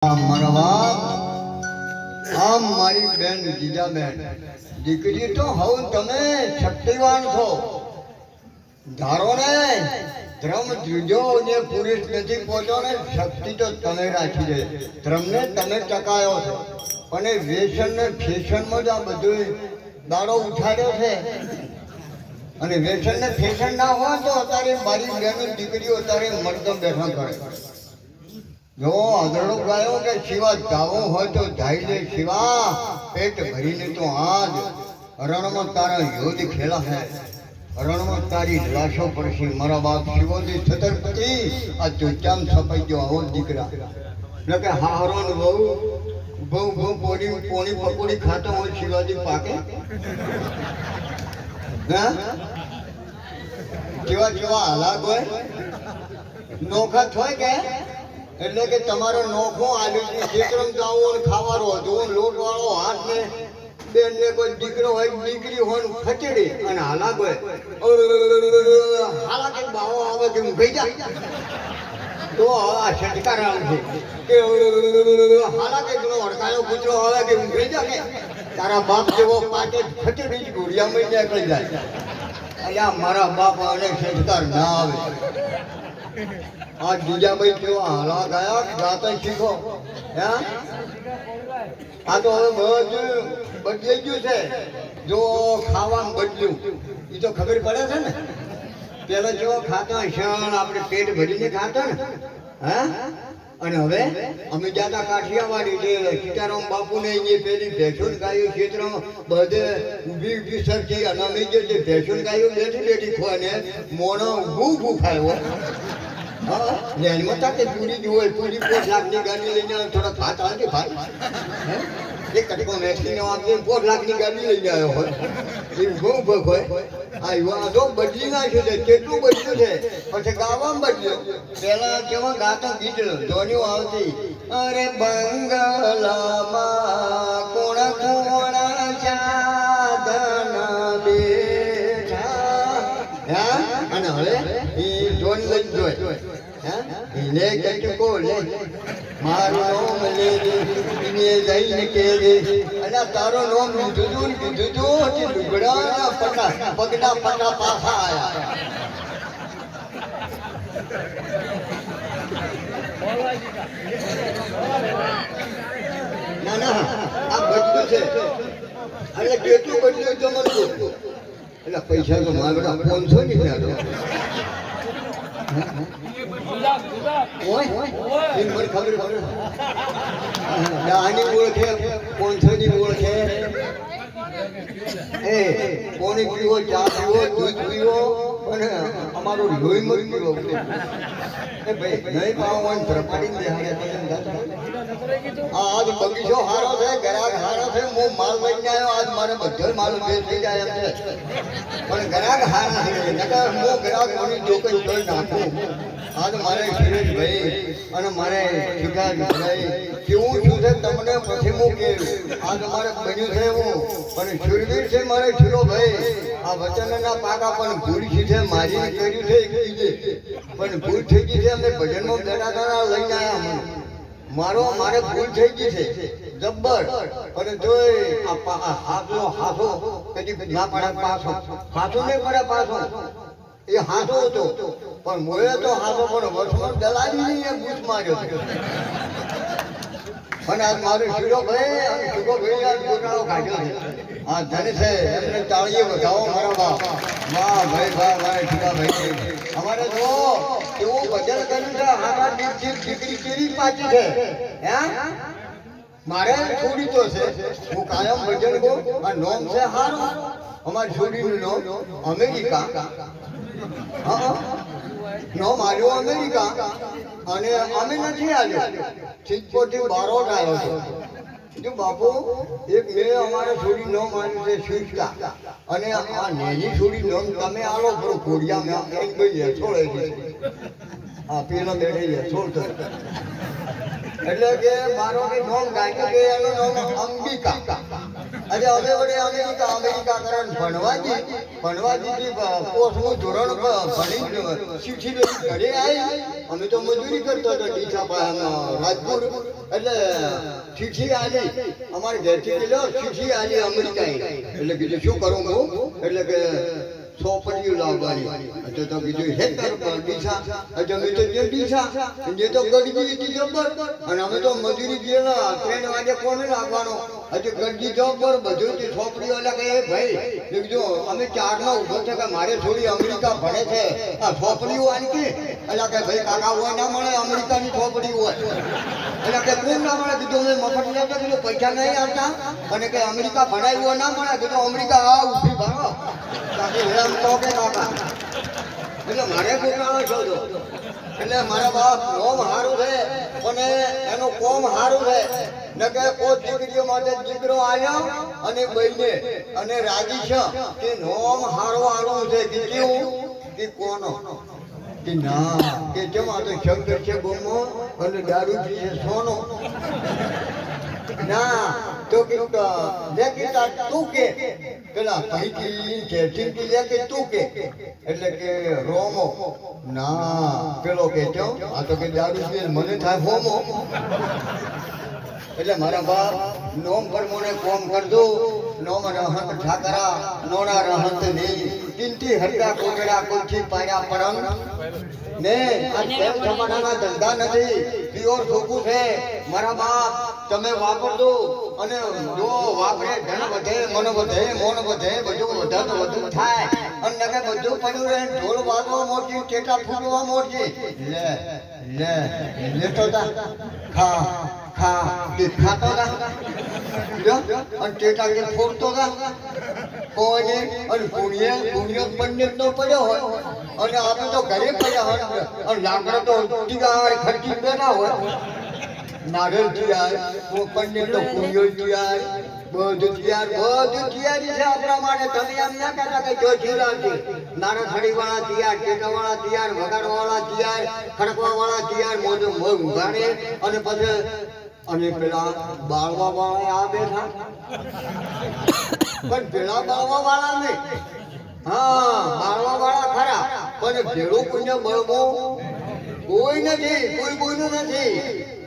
મારા બાપ, આમ મારી બેન જીજાબેન, દીકરી તો હવે તમે શક્તિવાન છો. ધારો ને ધર્મ જુજો ને પુરુષ નથી પહોંચો ને શક્તિ તો તમે રાખી દે. ધર્મને તમે ટકાયો છો અને વ્યસન ને ફેશનમાં જ આ બધું દાડો ઉઠાડ્યો છે. અને વ્યસન ને ફેશન ના હોય તો અત્યારે મારી બેન દીકરીઓ અત્યારે મરદમ બેઠા કરે. જો આદરણો ગાયો કે શિવા જાવું હોય તો જાય લે શિવા, પેટ ભરીને તો આજ રણમાં તારા યોધ ખેલા હે, રણમાં તારી લાશો પડશે. મારા બાપ શિવોજી છતરપતિ આ ચોચામ છપાઈ ગયો આવો દીકરા. એટલે કે હારો ને બહુ બહુ બહુ પોણી પકોડી ખાતો હોય શિવાજી પાકે. હા કેવા કેવા હાલાક હોય, નોખા હોય કે એટલે કે તમારો નોખો આલુ ખેતરમ જાવો અને ખાવાનો હતો લોટ વાળો હાથ ને બેન ને કોઈ દીકરો હોય દીકરી હોય ખચડી અને હાલાક હોય હાલાક એક બાવો આવે કે ઊંઘી જાય તો આ છટકાર આવે કે હાલાક એક હડકાયો કૂતરો આવે કે ઊંઘી જાય. તારા બાપ જેવો પાકે ખચડી જ ઘોડિયામાં નીકળી જાય. અહીંયા મારા બાપ અને છટકાર ના આવે. આ જીજાભાઈ કેવા હાલા ગયા ગાતા શીખો. આ તો હવે બધું બદલાઈ ગયું છે. જો ખાવાનું બદલ્યું એ તો ખબર પડે છે ને. પેલા જેવો ખાતા શણ આપણે પેટ ભરીને ખાતા ને. હા અને હવે અમે જાતા કાઠિયાવાડી જે સીતારામ બાપુ ને જે પેલી ભેંસો ગાયો ક્ષેત્રમાં બધે ઊભી ઊભી સરખી અને અમે જે ભેંસો ગાયો બેઠી બેઠી ખોને મોણો ઊભું ખાયો. લેનમાં તાકે પૂરી જોઈ પૂરી 5 લાખની ગાડી લઈને થોડા ભાત આવજે ભાઈ. એક કટકો મેસલીને આપીને 5 લાખની ગાડી લઈને આવ્યો હોય એવું બહુ ભગ હોય. આ યુવા તો બદલી નાખ્યું છે. કેટલું બદલ્યું છે. પછી ગાવામાં બદલ્યો. પહેલા કેવા ગાતા ગીત ધોનીઓ આવતી, અરે બંગલામાં કોણ કોણ ચાદન બેઠા. અને હવે એ ધોન લઈ જોય એને કટકો લે મારું નામ લે જઈને કે અને તારો નામ લીધું કીધું કે લુગડા પગના પગા પાછા આયા. ના ના આ બધું છે. એટલે કેટલું બદલ્યું તો મને એટલે પૈસા તો મારા 500 ની થયા. આની ઓળખે 500 ની ઓળખે. એ કોણી પીવો, ચા પીવો, દૂધ પીવો અને અમારો લોહી મત પીવો. એ ભાઈ નહીં પાવો હોય ધરપાડી આજ બગીચો હારો છે, ગ્રાહક હારો છે. હું માલ લઈને આવ્યો આજ મારે બધો માલ ભેજ થઈ જાય એમ છે. પણ ગ્રાહક હારા છે. હું ગ્રાહક મને જોકઈ કરી નાખું. આજ મારે સુરેશભાઈ અને મારે શિકારભાઈ કેવું શું છે તમને પછી હું કેવું. આજ મારે બન્યું છે એવું. અને સુરવીર છે મારે શિરોભાઈ. આ વચનના પાકા પણ ભૂલ છે મારી કર્યું છે કીજે પણ ભૂલ થઈ ગઈ છે. અમે ભજનમાં બેઠા હતા લઈને આવ્યા. મારે ભૂલ થઈ ગઈ છે જબ્બર. અને જોઈ આ હાથનો હાથો કદી ના પડે પાછો, હાથો નહીં પડે પાછો. એ હાથો હતો પણ મોએ તો હાથો પણ વર્ષમાં દલાલી નહીં બૂથ માર્યો. અને આજ મારું શિરોભાઈ અને શુભભાઈ આજ ગોટાળો કાઢ્યો છે. આ ધન છે એમને તાળીએ વધાવો મારા બાપ. વાહ ભાઈ વાહ મારા શિકાભાઈ. અમારે જો એવું ભજન કર્યું છે. હાથા દીકરી કેવી પાછી છે. મારે છોડી તો છે. હું કાયમ ભજન કહું. આ નોમ છે હારું. અમારી છોડીનું નોમ અમેરિકા. નોમ આવ્યો અમેરિકા અને અમે નથી આવ્યો. સિદ્ધપુરથી બારોટ આવ્યો છે. જો બાપુ એક મેં અમારે છોડી નોમ આવ્યું છે શિષ્ટા. અને આ નેની છોડી નોમ તમે આલો ખરો ઘોડિયા એક ભાઈ હેઠોળે છે. હા પેલો બેઠે હેઠોળ તો એટલે કે મારો નોમ ગાય કે એનું નામ અંબિકા. આજે હવે વડે અમેરિકા કરે ભણવા દીધી. 5મું ધોરણ ભણી શીખી ઘરે આવી અમે તો મજૂરી કરતો હતો ડીસા પાસે રાજપુર એટલે શીશી આલી અમારે ઘરથી ગયેલો શીશી આલી અમેરિકા એટલે કીધું શું કરું હું એટલે કે સોપડીઓ લાવવાની તો કીધું હે કર ડીસા અમે તો જે ડીસા જે તો ગરજી હતી જબર અને અમે તો મજૂરી ગયેલા 3 વાગે કોને લાવવાનો હજુ ગરજી જબર બધું થી સોપડીઓ એટલે કે ભાઈ કીધું અમે 4 નો ઉભો છે કે મારે થોડી અમેરિકા ભણે છે આ સોપડીઓ આલી કે એટલે કે ભાઈ કાકા હોય ના મળે અમેરિકાની સોપડી હોય એટલે કે કોણ ના મળે કીધું અમે મફત લેતા કીધું પૈસા નહીં આવતા અને કે અમેરિકા ભણાવ્યું ના મળે કીધું અમેરિકા આ ઉભી ભણો એટલે મારે છોકરાઓ છો એટલે મારા બાપ નોમ હારું છે અને એનું કોમ હારું છે ને કે કોઈ દીકરીઓ માટે દીકરો આવ્યો અને બહેને અને રાજી છે કે નોમ હારો આવું છે કે કેવું કે કોનો કે ના કે જમા તો શંકર છે ગોમો અને દારૂ પીએ સોનો ના તો કે લેકિતા તું કે પેલા ભાઈકી જેઠી કે લે કે તું કે એટલે કે રોમો ના પેલો કે જો આ તો કે દારૂ પીએ મને થાય હોમો એટલે મારા બાપ નોમ પર મને કોમ કરજો નોમ રહત ઠાકરા નોના રહત નહીં કિંતી હરકા કોકડા કોઠી પાયા પરમ ને આ તેલ જમાનાના ધંધા નથી પ્યોર ખોખું છે મારા બાપ તમે વાપરજો અને જો વાપરે ધન વધે મન વધે મોન વધે બધું વધારે વધુ થાય અને નકે બધું પડ્યું રહે ઢોલ વાગવા મોટી ટેટા ફૂટવા મોટી લે લે લેતો તા ખા ખા કે ખાતો તા જો અને ટેટા કે ફૂટતો તા કોઈને અને પુણ્ય બંને નો પડ્યો હોય અને આપણે તો ઘરે પડ્યા હોય અને લાકડા તો ટીગાર ખર્ચી બેઠા હોય નાગર તૈયાર પંડિત તો પુણ્યો તૈયાર બધું તૈયારી છે આપણા માટે તમે એમ ના કહેતા કે જો જીરા છે નાના થડી વાળા તૈયાર ટેકા વાળા તૈયાર વગાડ વાળા તૈયાર ખડકવા વાળા તૈયાર મોઢું ઉઘાડે અને પછી અને પેલા બાળવા વાળા આ બેઠા પણ પેલા બાળવા વાળા નહીં હા બાળવા વાળા ખરા પણ ભેળું પુણ્ય બળવો કોઈ નથી કોઈ કોઈનું નથી